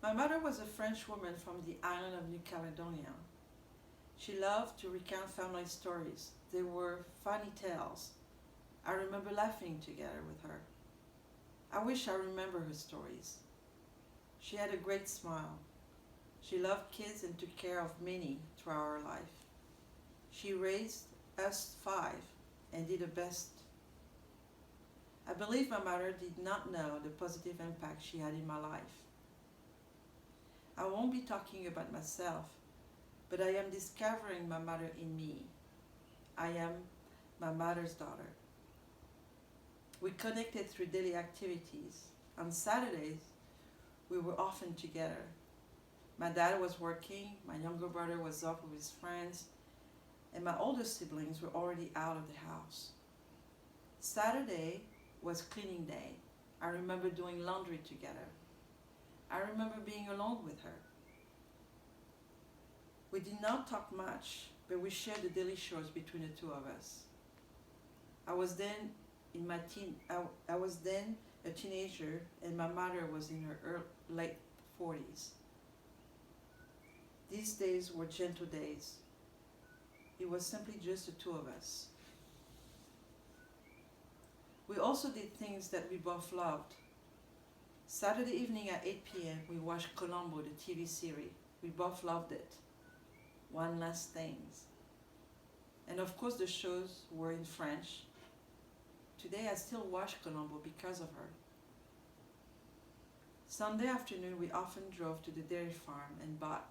My mother was a French woman from the island of New Caledonia. She loved to recount family stories. They were funny tales. I remember laughing together with her. I wish I remember her stories. She had a great smile. She loved kids and took care of many throughout her life. She raised us five and did her best. I believe my mother did not know the positive impact she had in my life. I won't be talking about myself, but I am discovering my mother in me. I am my mother's daughter. We connected through daily activities. On Saturdays, we were often together. My dad was working, my younger brother was off with his friends, and my older siblings were already out of the house. Saturday was cleaning day. I remember doing laundry together. I remember being alone with her. We did not talk much, but we shared the daily chores between the two of us. I was then a teenager, and my mother was in her late 40s. These days were gentle days. It was simply just the two of us. We also did things that we both loved. Saturday evening at 8 p.m. we watched Columbo, the TV series. We both loved it. One Last Things. And of course the shows were in French. Today I still watch Columbo because of her. Sunday afternoon we often drove to the dairy farm and bought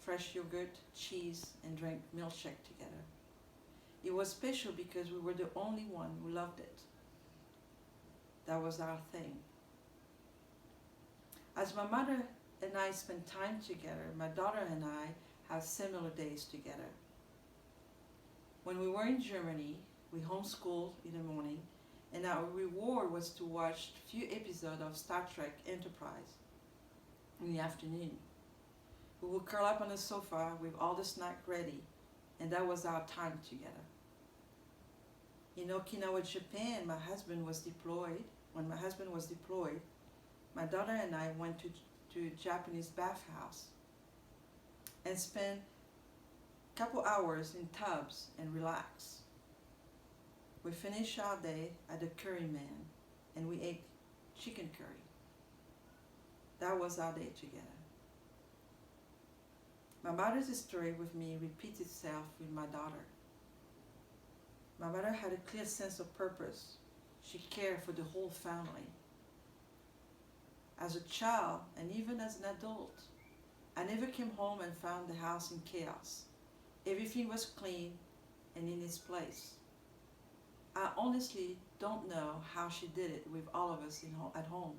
fresh yogurt, cheese, and drank milkshake together. It was special because we were the only one who loved it. That was our thing. As my mother and I spent time together, my daughter and I have similar days together. When we were in Germany, we homeschooled in the morning, and our reward was to watch a few episodes of Star Trek Enterprise in the afternoon. We would curl up on the sofa with all the snacks ready, and that was our time together. In Okinawa, Japan, when my husband was deployed, my daughter and I went to a Japanese bathhouse and spent a couple hours in tubs and relaxed. We finished our day at the Curry Man and we ate chicken curry. That was our day together. My mother's story with me repeats itself with my daughter. My mother had a clear sense of purpose. She cared for the whole family. As a child, and even as an adult, I never came home and found the house in chaos. Everything was clean and in its place. I honestly don't know how she did it with all of us at home.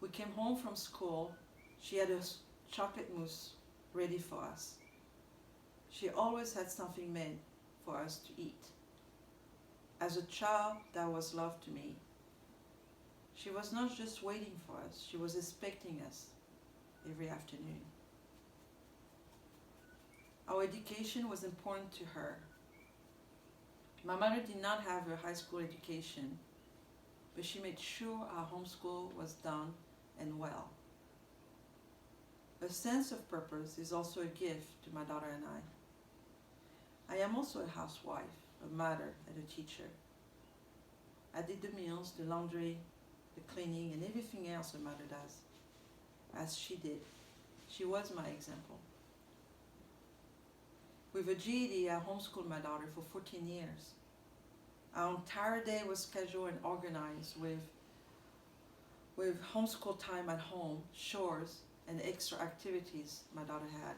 We came home from school. She had a chocolate mousse ready for us. She always had something made for us to eat. As a child, that was love to me. She was not just waiting for us, she was expecting us every afternoon. Our education was important to her. My mother did not have a high school education, but she made sure our homeschool was done and well. A sense of purpose is also a gift to my daughter and I. I am also a housewife, a mother, and a teacher. I did the meals, the laundry, the cleaning, and everything else a mother does, as she did. She was my example. With a GED, I homeschooled my daughter for 14 years. Our entire day was scheduled and organized with homeschool time at home, chores, and extra activities my daughter had,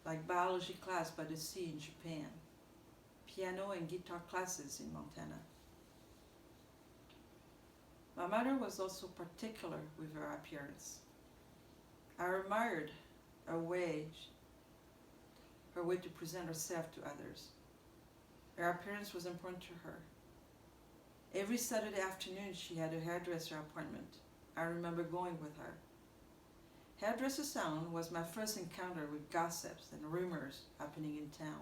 like biology class by the sea in Japan, piano and guitar classes in Montana. My mother was also particular with her appearance. I admired her way to present herself to others. Her appearance was important to her. Every Saturday afternoon she had a hairdresser appointment. I remember going with her. Hairdresser salon was my first encounter with gossips and rumors happening in town.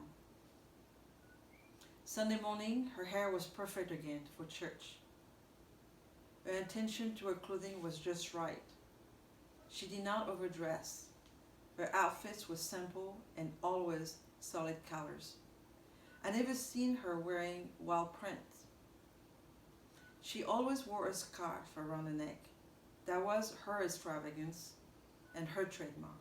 Sunday morning, her hair was perfect again for church. Her attention to her clothing was just right. She did not overdress. Her outfits were simple and always solid colors. I never seen her wearing wild print. She always wore a scarf around the neck. That was her extravagance and her trademark.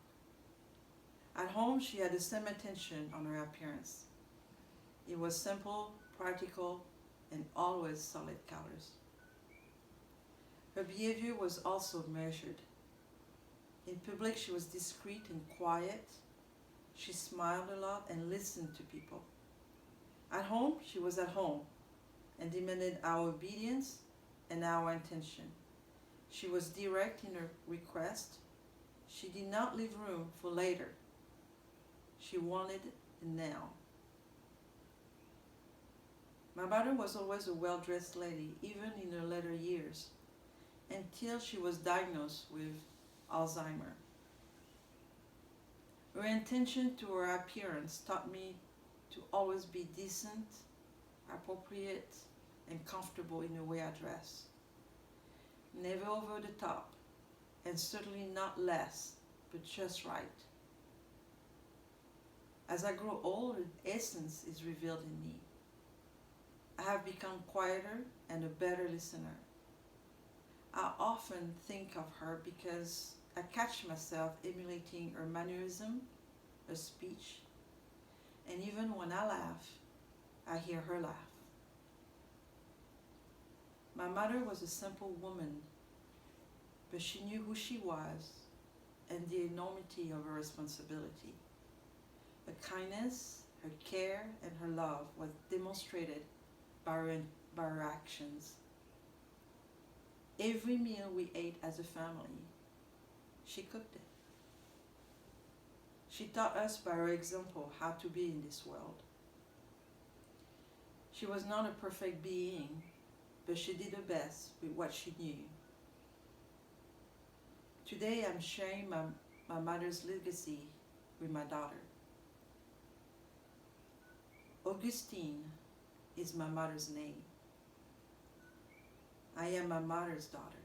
At home, she had the same attention on her appearance. It was simple, practical, and always solid colors. Her behavior was also measured. In public, she was discreet and quiet. She smiled a lot and listened to people. At home, she was at home and demanded our obedience and our attention. She was direct in her request. She did not leave room for later. She wanted it now. My mother was always a well-dressed lady, even in her later years, until she was diagnosed with Alzheimer's. Her attention to her appearance taught me to always be decent, appropriate, and comfortable in the way I dress. Never over the top, and certainly not less, but just right. As I grow older, essence is revealed in me. I have become quieter and a better listener. I often think of her because I catch myself emulating her mannerism, her speech, and even when I laugh, I hear her laugh. My mother was a simple woman, but she knew who she was and the enormity of her responsibility. Her kindness, her care, and her love was demonstrated by her actions. Every meal we ate as a family, she cooked it. She taught us by her example how to be in this world. She was not a perfect being, but she did her best with what she knew. Today I'm sharing my mother's legacy with my daughter. Augustine is my mother's name. I am my mother's daughter.